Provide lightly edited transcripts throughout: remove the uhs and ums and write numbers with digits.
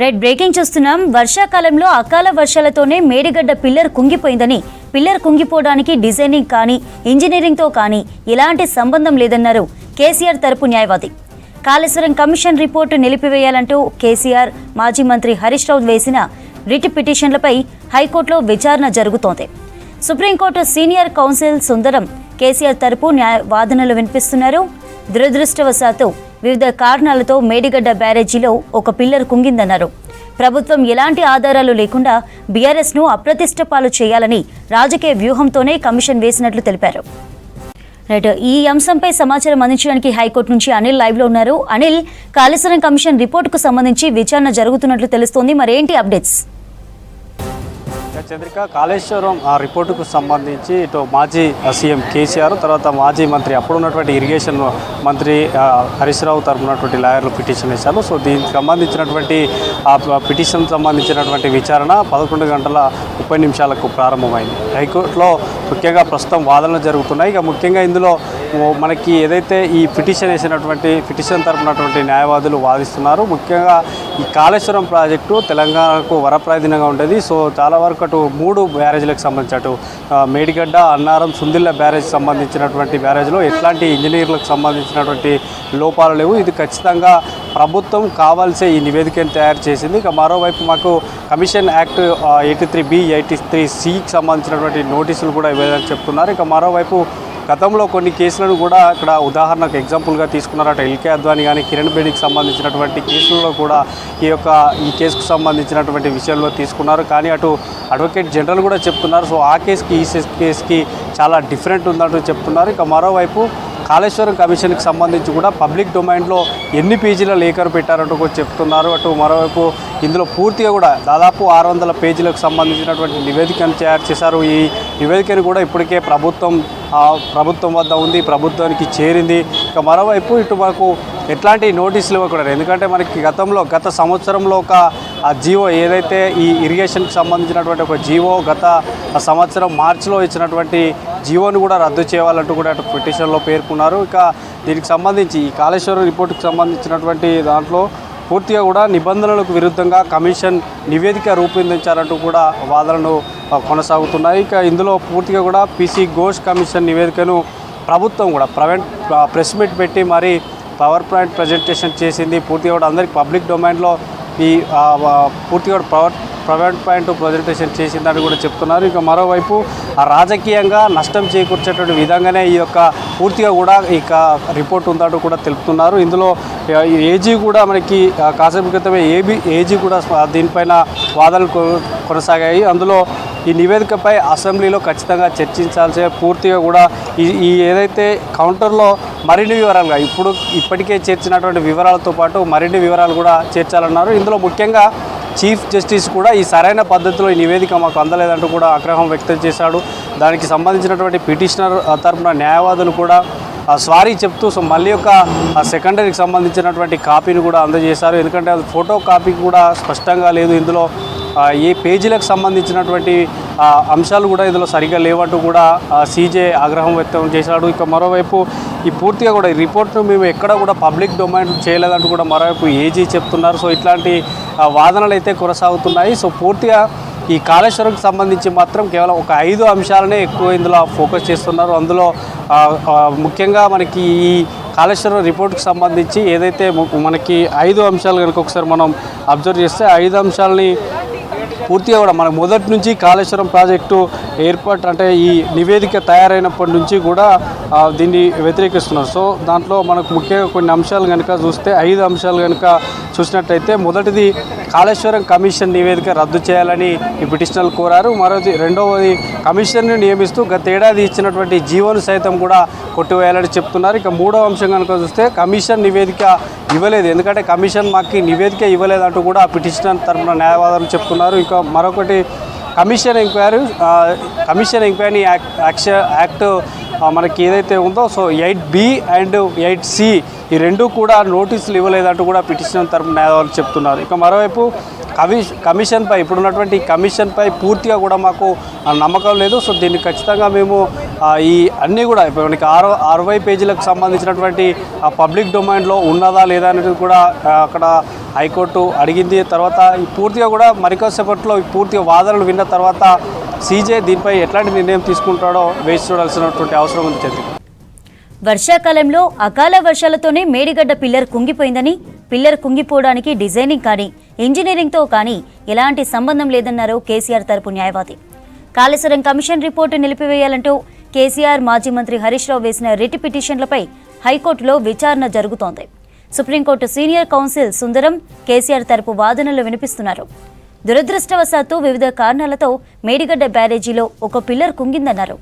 Right breaking చూస్తున్నాం. వర్షాకాలంలో అకాల వర్షాలతోనే మేడిగడ్డ పిల్లర్ కుంగిపోయిందని, పిల్లర్ కుంగిపోవడానికి డిజైనింగ్ కానీ ఇంజనీరింగ్తో కానీ ఎలాంటి సంబంధం లేదన్నారు కేసీఆర్ తరపు న్యాయవాది. కాళేశ్వరం కమిషన్ రిపోర్టు నిలిపివేయాలంటూ కేసీఆర్, మాజీ మంత్రి హరీష్ రావు వేసిన రిట్ పిటిషన్లపై హైకోర్టులో విచారణ జరుగుతోంది. సుప్రీంకోర్టు సీనియర్ కౌన్సిల్ సుందరం కేసీఆర్ తరపు వాదనలు వినిపిస్తున్నారు. దురదృష్టవశాత్తు వివిధ కారణాలతో మేడిగడ్డ బ్యారేజీలో ఒక పిల్లర్ కుంగిందన్నారు. ప్రభుత్వం ఎలాంటి ఆధారాలు లేకుండా బీఆర్ఎస్ను అప్రతిష్ట పాలు చేయాలని రాజకీయ వ్యూహంతోనే కమిషన్ వేసినట్లు తెలిపారు. రైట్, ఈ అంశంపై సమాచారం అందించడానికి హైకోర్టు నుంచి అనిల్ లైవ్లో ఉన్నారు. అనిల్, కాళేశ్వరం కమిషన్ రిపోర్టుకు సంబంధించి విచారణ జరుగుతున్నట్లు తెలుస్తోంది, మరేంటి అప్డేట్స్? చంద్రిక, కాళేశ్వరం రిపోర్టుకు సంబంధించి ఇటు మాజీ సీఎం కేసీఆర్, తర్వాత మాజీ మంత్రి అప్పుడున్నటువంటి ఇరిగేషన్ మంత్రి హరీష్ రావు తరపునటువంటి లాయర్లు పిటిషన్ వేశారు. సో దీనికి సంబంధించినటువంటి పిటిషన్ సంబంధించినటువంటి విచారణ 11 గంటల 30 నిమిషాలకు ప్రారంభమైంది. హైకోర్టులో ముఖ్యంగా ప్రస్తుతం వాదనలు జరుగుతున్నాయి. ఇక ముఖ్యంగా ఇందులో మనకి ఏదైతే ఈ పిటిషన్ వేసినటువంటి పిటిషన్ తరపునటువంటి న్యాయవాదులు వాదిస్తున్నారు. ముఖ్యంగా ఈ కాళేశ్వరం ప్రాజెక్టు తెలంగాణకు వరప్రాధీనంగా ఉండేది. సో చాలా వరకు అటు 3 బ్యారేజీలకు సంబంధించి అటు మేడిగడ్డ, అన్నారం, సుందిళ్ళ బ్యారేజ్ సంబంధించినటువంటి బ్యారేజ్లో ఎట్లాంటి ఇంజనీర్లకు సంబంధించినటువంటి లోపాలు లేవు. ఇది ఖచ్చితంగా ప్రభుత్వం కావాల్సే ఈ నివేదికను తయారు చేసింది. ఇక మరోవైపు మాకు కమిషన్ యాక్ట్ 83B, 83Cకి సంబంధించినటువంటి నోటీసులు కూడా ఇవ్వాలని చెప్తున్నారు. ఇక మరోవైపు గతంలో కొన్ని కేసులను కూడా ఇక్కడ ఉదాహరణకు ఎగ్జాంపుల్గా తీసుకున్నారు. అటు ఎల్కే అద్వానీ కానీ కిరణ్ బేడీకి సంబంధించినటువంటి కేసులలో కూడా ఈ కేసుకు సంబంధించినటువంటి విషయంలో తీసుకున్నారు. కానీ అటు అడ్వకేట్ జనరల్ కూడా చెప్తున్నారు. సో ఆ కేసుకి ఈ కేసుకి చాలా డిఫరెంట్ ఉందంటూ చెప్తున్నారు. ఇక మరోవైపు కాళేశ్వరం కమిషన్కి సంబంధించి కూడా పబ్లిక్ డొమైన్లో ఎన్ని పేజీల లేఖలు పెట్టారంటూ కూడా చెప్తున్నారు. అటు మరోవైపు ఇందులో పూర్తిగా కూడా దాదాపు 600 పేజీలకు సంబంధించినటువంటి నివేదికను తయారు చేశారు. ఈ నివేదికను కూడా ఇప్పటికే ప్రభుత్వం వద్ద ఉంది, ప్రభుత్వానికి చేరింది. ఇక మరోవైపు ఇటు మనకు ఎట్లాంటి నోటీసులు ఇవ్వకూడదు. ఎందుకంటే మనకి గత సంవత్సరంలో ఒక జీవో ఏదైతే ఈ ఇరిగేషన్కి సంబంధించినటువంటి ఒక జీవో గత సంవత్సరం మార్చిలో ఇచ్చినటువంటి జీవోను కూడా రద్దు చేయాలంటూ కూడా అటు పిటిషన్లో పేర్కొన్నారు. ఇక దీనికి సంబంధించి ఈ కాళేశ్వరం రిపోర్టుకు సంబంధించినటువంటి దాంట్లో పూర్తిగా కూడా నిబంధనలకు విరుద్ధంగా కమిషన్ నివేదిక రూపొందించారంటూ కూడా వాదనలు కొనసాగుతున్నాయి. ఇక ఇందులో పూర్తిగా కూడా పీసీ ఘోష్ కమిషన్ నివేదికను ప్రభుత్వం కూడా ప్రెస్ మీట్ పెట్టి మరి పవర్ పాయింట్ ప్రజెంటేషన్ చేసింది. పూర్తిగా కూడా అందరికీ పబ్లిక్ డొమైన్లో ఈ పూర్తిగా ప్రైవేట్ పాయింట్ ప్రజెంటేషన్ చేసిందని కూడా చెప్తున్నారు. ఇక మరోవైపు రాజకీయంగా నష్టం చేకూర్చేటువంటి విధంగానే ఈ యొక్క పూర్తిగా కూడా ఇక రిపోర్ట్ ఉందంటూ కూడా తెలుపుతున్నారు. ఇందులో ఏజీ కూడా మనకి కాసేపు క్రితమే ఏజీ కూడా దీనిపైన వాదనలు కొనసాగాయి. అందులో ఈ నివేదికపై అసెంబ్లీలో ఖచ్చితంగా చర్చించాల్సి, పూర్తిగా కూడా ఈ ఏదైతే కౌంటర్లో మరిన్ని వివరాలుగా ఇప్పటికే చేర్చినటువంటి వివరాలతో పాటు మరిన్ని వివరాలు కూడా చేర్చాలన్నారు. ఇందులో ముఖ్యంగా చీఫ్ జస్టిస్ కూడా ఈ సరైన పద్ధతిలో ఈ నివేదిక మాకు అందలేదంటూ కూడా ఆగ్రహం వ్యక్తం చేశాడు. దానికి సంబంధించినటువంటి పిటిషనర్ తరపున న్యాయవాదులు కూడా సారీ చెప్తూ మళ్ళీ ఒక సెకండరీకి సంబంధించినటువంటి కాపీని కూడా అందజేశారు. ఎందుకంటే అది ఫోటో కాపీ కూడా స్పష్టంగా లేదు. ఇందులో ఏ పేజీలకు సంబంధించినటువంటి అంశాలు కూడా ఇందులో సరిగ్గా లేవంటూ కూడా సీజే ఆగ్రహం వ్యక్తం చేశాడు. ఇక మరోవైపు ఈ పూర్తిగా కూడా ఈ రిపోర్ట్ను మేము ఎక్కడ కూడా పబ్లిక్ డొమైన్ చేయలేదంటూ కూడా మరోవైపు ఏజీ చెప్తున్నారు. సో ఇట్లాంటి వాదనలు అయితే కొనసాగుతున్నాయి. సో పూర్తిగా ఈ కాళేశ్వరంకి సంబంధించి మాత్రం కేవలం ఒక 5 అంశాలనే ఎక్కువ ఇందులో ఫోకస్ చేస్తున్నారు. అందులో ముఖ్యంగా మనకి ఈ కాళేశ్వరం రిపోర్ట్కి సంబంధించి ఏదైతే మనకి 5 అంశాలు కనుక ఒకసారి మనం అబ్జర్వ్ చేస్తే 5 అంశాలని పూర్తిగా కూడా మనకు మొదటి నుంచి కాళేశ్వరం ప్రాజెక్టు ఏర్పాటు అంటే ఈ నివేదిక తయారైనప్పటి నుంచి కూడా దీన్ని వ్యతిరేకిస్తున్నారు. సో దాంట్లో మనకు ముఖ్యంగా కొన్ని అంశాలు కనుక చూస్తే 5 అంశాలు కనుక చూసినట్టయితే మొదటిది కాళేశ్వరం కమిషన్ నివేదిక రద్దు చేయాలని ఈ పిటిషనర్లు కోరారు. రెండవది కమిషన్ను నియమిస్తూ గత ఏడాది ఇచ్చినటువంటి జీవోను సైతం కూడా కొట్టివేయాలని చెప్తున్నారు. ఇక మూడవ అంశం కనుక చూస్తే కమిషన్ నివేదిక ఇవ్వలేదు, ఎందుకంటే కమిషన్ మాకు నివేదిక ఇవ్వలేదంటూ కూడా ఆ పిటిషనర్ తరపున న్యాయవాదులు చెప్తున్నారు. ఇక మరొకటి కమిషన్ ఎంక్వైరీ యాక్ట్ మనకి ఏదైతే ఉందో సో 8B అండ్ 8C ఈ రెండు కూడా నోటీసులు ఇవ్వలేదంటూ కూడా పిటిషన్ తరపున న్యాయవాదులు చెప్తున్నారు. ఇక మరోవైపు కమిషన్పై ఇప్పుడున్నటువంటి కమిషన్పై పూర్తిగా కూడా మాకు నమ్మకం లేదు. సో దీన్ని ఖచ్చితంగా మేము ఈ అన్నీ కూడా మనకి 60 పేజీలకు సంబంధించినటువంటి పబ్లిక్ డొమైన్లో ఉన్నదా లేదా అనేది కూడా అక్కడ హైకోర్టు అడిగింది. తర్వాత ఈ పూర్తిగా కూడా మరికొద్దిసేపట్లో పూర్తిగా వాదనలు విన్న తర్వాత సీజే దీనిపై ఎట్లాంటి నిర్ణయం తీసుకుంటాడో వేచి చూడాల్సినటువంటి అవసరం ఉంది. చంద్ర, వర్షాకాలంలో అకాల వర్షాలతోనే మేడిగడ్డ పిల్లర్ కుంగిపోయిందని, పిల్లర్ కుంగిపోవడానికి డిజైనింగ్ కానీ ఇంజనీరింగ్తో కానీ ఎలాంటి సంబంధం లేదన్నారు కేసీఆర్ తరపు న్యాయవాది. కాళేశ్వరం కమిషన్ రిపోర్టు నిలిపివేయాలంటూ కేసీఆర్, మాజీ మంత్రి హరీష్ రావు వేసిన రిట్ పిటిషన్లపై హైకోర్టులో విచారణ జరుగుతోంది. సుప్రీంకోర్టు సీనియర్ కౌన్సిల్ సుందరం కేసీఆర్ తరపు వాదనలు వినిపిస్తున్నారు. దురదృష్టవశాత్తు వివిధ కారణాలతో మేడిగడ్డ బ్యారేజీలో ఒక పిల్లర్ కుంగిందన్నారు.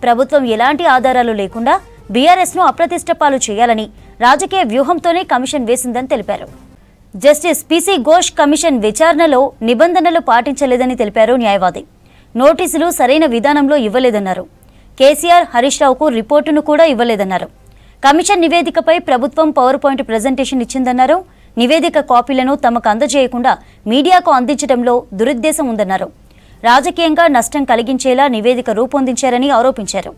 ప్రభుత్వం ఎలాంటి ఆధారాలు లేకుండా బీఆర్ఎస్ను అప్రతిష్ట పాలు చేయాలని రాజకీయ వ్యూహంతోనే కమిషన్ వేసిందని తెలిపారు. జస్టిస్ పీసీ ఘోష్ కమిషన్ విచారణలో నిబంధనలు పాటించలేదని తెలిపారు న్యాయవాది. నోటీసులు సరైన విధానంలో ఇవ్వలేదన్నారు. కేసీఆర్, హరీష్ రావుకు రిపోర్టును కూడా ఇవ్వలేదన్నారు. కమిషన్ నివేదికపై ప్రభుత్వం పవర్ పాయింట్ ప్రజెంటేషన్ ఇచ్చిందన్నారు. నివేదిక కాపీలను తమకు అందజేయకుండా మీడియాకు అందించడంలో దురుద్దేశం ఉందన్నారు. రాజకీయంగా నష్టం కలిగించేలా నివేదిక రూపొందించారని ఆరోపించారు.